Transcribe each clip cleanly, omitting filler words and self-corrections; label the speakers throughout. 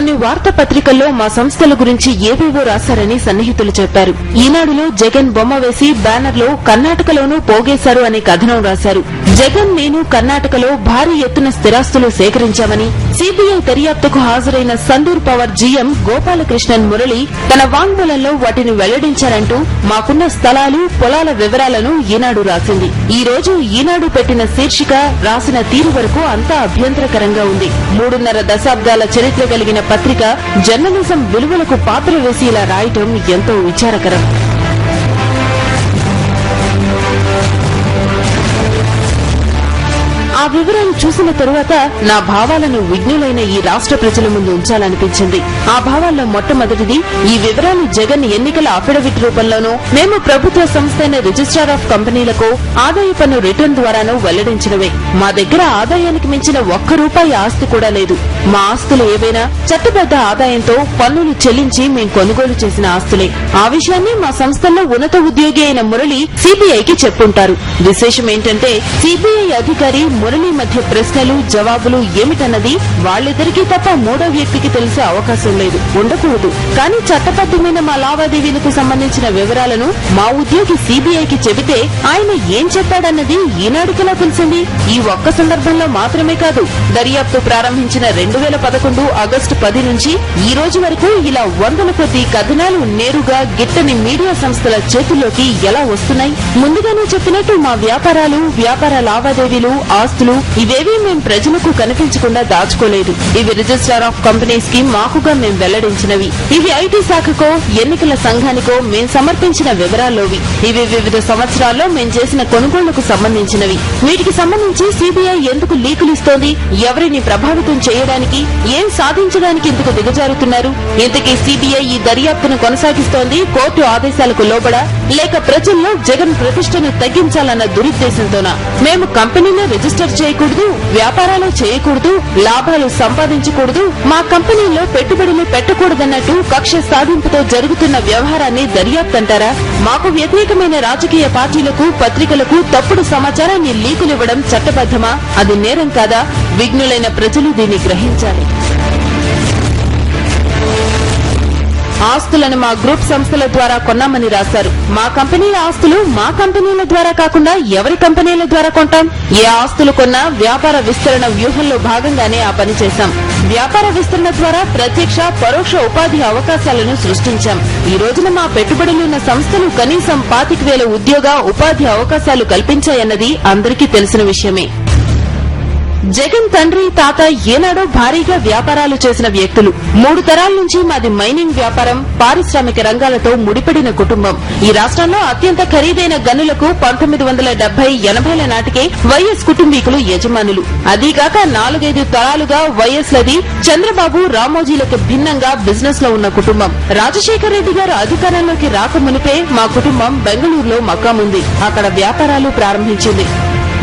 Speaker 1: కొన్ని వార్తాపత్రికల్లో మా సంస్థల గురించి ఏవేవో రాశారని సన్నిహితులు చెప్పారు. ఈనాడులో జగన్ బొమ్మ వేసి బ్యానర్లో కర్ణాటకలోనూ పోగేశారు అనే కథనం రాశారు. జగన్ నేను కర్ణాటకలో భారీ ఎత్తున స్థిరాస్తులు సేకరించామని సీబీఐ దర్యాప్తుకు హాజరైన సందూర్ పవర్ జీఎం గోపాలకృష్ణన్ మురళి తన వాంగ్మూలంలో వాటిని వెల్లడించారంటూ మాకున్న స్థలాలు పొలాల వివరాలను ఈనాడు రాసింది. ఈ రోజు ఈనాడు పెట్టిన శీర్షిక రాసిన తీరు వరకు అంతా అభ్యంతరకరంగా ఉంది. 3.5 దశాబ్దాల చరిత్ర కలిగిన పత్రిక జర్నలిజం విలువలకు పాత్ర వేసి ఇలా రాయటం ఎంతో విచారకరం. ఆ వివరాలు చూసిన తరువాత నా భావాలను విజ్ఞులైన ఈ రాష్ట్ర ప్రజల ముందు ఉంచాలనిపించింది. ఆ భావాల్లో మొట్టమొదటిది, ఈ వివరాలు జగన్ ఎన్నికల అఫిడవిట్ రూపంలోనూ మేము ప్రభుత్వ సంస్థ అయిన రిజిస్ట్రార్ ఆఫ్ కంపెనీలకు ఆదాయ పన్ను రిటర్న్ ద్వారానూ వెల్లడించినవే. మా దగ్గర ఆదాయానికి మించిన ₹1 ఆస్తి కూడా లేదు. మా ఆస్తులు ఏవైనా చట్టబద్ద ఆదాయంతో పన్నులు చెల్లించి మేం కొనుగోలు చేసిన ఆస్తులే. ఆ విషయాన్ని మా సంస్థల్లో ఉన్నత ఉద్యోగి అయిన మురళి సీబీఐకి చెప్పుంటారు. విశేషం ఏంటంటే సీబీఐ అధికారి మురళి మధ్య ప్రశ్నలు జవాబులు ఏమిటన్నది వాళ్ళిద్దరికీ తప్ప మూడో వ్యక్తికి తెలిసే అవకాశం లేదు, ఉండకూడదు. కానీ చట్టబద్దమైన మా లావాదేవీలకు సంబంధించిన వివరాలను మా ఉద్యోగి సీబీఐకి చెబితే ఆయన ఏం చెప్పాడన్నది ఈనాడుకెలా తెలిసింది? ఈ ఒక్క సందర్భంలో మాత్రమే కాదు, దర్యాప్తు ప్రారంభించిన 2011 ఆగస్టు 10 నుంచి ఈ రోజు వరకు ఇలా వందల కొద్ది కథనాలు నేరుగా గిట్టని మీడియా సంస్థల చేతుల్లోకి ఎలా వస్తున్నాయి? ముందుగానే చెప్పినట్టు మా వ్యాపారాలు, వ్యాపార లావాదేవీలు, ఆస్తులు ఇవేవీ మేం ప్రజలకు కనిపించకుండా దాచుకోలేదు. ఇవి రిజిస్ట్రార్ ఆఫ్ కంపెనీస్ కి మాకుగా మేం వెల్లడించినవి. ఇవి ఐటీ శాఖకో ఎన్నికల సంఘానికో మేం సమర్పించిన వివరాల్లోవి. ఇవి వివిధ సంవత్సరాల్లో మేం చేసిన కొనుగోళ్లకు సంబంధించినవి. వీటికి సంబంధించి సీబీఐ ఎందుకు లీకులిస్తోంది? ఎవరిని ప్రభావితం చేయడానికి, ఏం సాధించడానికి ఇందుకు దిగజారుతున్నారు? ఇంతకీ సీబీఐ ఈ దర్యాప్తును కొనసాగిస్తోంది కోర్టు ఆదేశాలకు లోబడా, లేక ప్రజల్లో జగన్ ప్రతిష్టను తగ్గించాలన్న దురుద్దేశంతోనా? మేము కంపెనీలో రిజిస్టర్ చేయకూడదు, వ్యాపారాలు చేయకూడదు, లాభాలు సంపాదించకూడదు, మా కంపెనీలో పెట్టుబడులు పెట్టకూడదన్నట్టు కక్ష సాధింపుతో జరుగుతున్న వ్యవహారాన్ని దర్యాప్తు అంటారా? మాకు వ్యతిరేకమైన రాజకీయ పార్టీలకు, పత్రికలకు తప్పుడు సమాచారాన్ని లీకులివ్వడం చట్టబద్దమా? అది నేరం కాదా? విఘ్నులైన ప్రజలు దీన్ని గ్రహించాలి. ఆస్తులను మా గ్రూప్ సంస్థల ద్వారా కొన్నామని రాశారు. మా కంపెనీల ఆస్తులు మా కంపెనీల ద్వారా కాకుండా ఎవరి కంపెనీల ద్వారా కొంటాం? ఏ ఆస్తులు కొన్నా వ్యాపార విస్తరణ వ్యూహంలో భాగంగానే ఆ పని చేశాం. వ్యాపార విస్తరణ ద్వారా ప్రత్యక్ష, పరోక్ష ఉపాధి అవకాశాలను సృష్టించాం. ఈ రోజున మా పెట్టుబడులున్న సంస్థలు కనీసం 25,000 ఉద్యోగ, ఉపాధి అవకాశాలు కల్పించాయన్నది అందరికీ తెలిసిన విషయమే. జగన్ తండ్రి, తాత ఏనాడో భారీగా వ్యాపారాలు చేసిన వ్యక్తులు. 3 తరాల నుంచి మాది మైనింగ్ వ్యాపారం, పారిశ్రామిక రంగాలతో ముడిపడిన కుటుంబం. ఈ రాష్ట్రంలో అత్యంత ఖరీదైన గనులకు 1970-80ల నాటికే వైఎస్ కుటుంబీకులు యజమానులు. అదీగాక 4-5 తరాలుగా వైఎస్లది చంద్రబాబు, రామోజీలకు భిన్నంగా బిజినెస్ లో ఉన్న కుటుంబం. రాజశేఖర రెడ్డి గారు అధికారంలోకి రాకమునిపే మా కుటుంబం బెంగళూరులో మకాముంది. అక్కడ వ్యాపారాలు ప్రారంభించింది.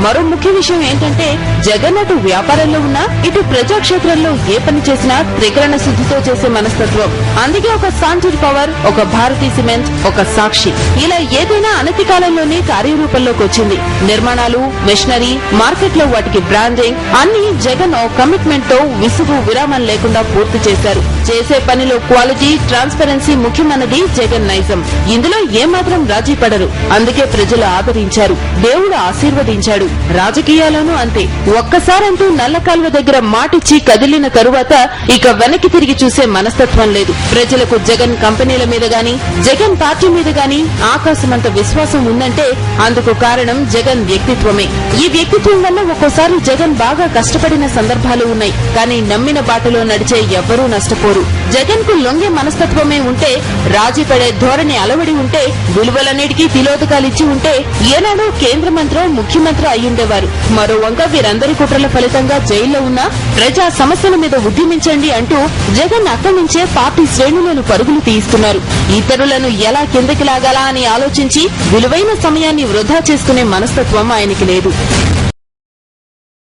Speaker 1: మరో ముఖ్య విషయం ఏంటంటే జగన్ అటు వ్యాపారంలో ఉన్నా, ఇటు ప్రజాక్షేత్రంలో ఏ పని చేసినా త్రికరణ శుద్దితో చేసే మనస్తత్వం. అందుకే ఒక సందూర్ పవర్, ఒక భారతీ సిమెంట్, ఒక సాక్షి ఇలా ఏదైనా అనతి కాలంలోనే కార్యరూపంలోకి వచ్చింది. నిర్మాణాలు, మెషినరీ, మార్కెట్ లో వాటికి బ్రాండింగ్ అన్ని జగన్ ఓ కమిట్మెంట్ తో విసుగు విరామం లేకుండా పూర్తి చేశారు. చేసే పనిలో క్వాలిటీ, ట్రాన్స్పరెన్సీ ముఖ్యమన్నది జగన్ నైజం. ఇందులో ఏమాత్రం రాజీ పడరు. అందుకే ప్రజలు ఆదరించారు, దేవుడు ఆశీర్వదించాడు. రాజకీయాల్లోనూ అంతే. ఒక్కసారంటూ నల్లకాల్వ దగ్గర మాటిచ్చి కదిలిన తరువాత ఇక వెనక్కి తిరిగి చూసే మనస్తత్వం లేదు. ప్రజలకు జగన్ కంపెనీల మీద గాని, జగన్ పార్టీ మీద గాని ఆకాశమంత విశ్వాసం ఉందంటే అందుకు కారణం జగన్ వ్యక్తిత్వమే. ఈ వ్యక్తిత్వం వల్ల ఒక్కోసారి జగన్ బాగా కష్టపడిన సందర్భాలు ఉన్నాయి. కానీ నమ్మిన బాటలో నడిచే ఎవ్వరూ నష్టపోరు. జగన్ కు లొంగే మనస్తత్వమే ఉంటే, రాజీ పడే ధోరణి అలవడి ఉంటే, విలువలన్నిటికీ తిలోదకాలిచ్చి ఉంటే ఏనాడో కేంద్ర మంత్రో, ముఖ్యమంత్రి అయ్యుండేవారు. మరో వంక వీరందరి కుట్రల ఫలితంగా జైల్లో ఉన్న ప్రజా సమస్యల మీద ఉద్యమించండి అంటూ జగన్ అక్కడి నుంచే పార్టీ శ్రేణులను పరుగులు తీయిస్తున్నారు. ఇతరులను ఎలా కిందకి లాగాలా అని ఆలోచించి విలువైన సమయాన్ని వృధా చేసుకునే మనస్తత్వం ఆయనకి లేదు.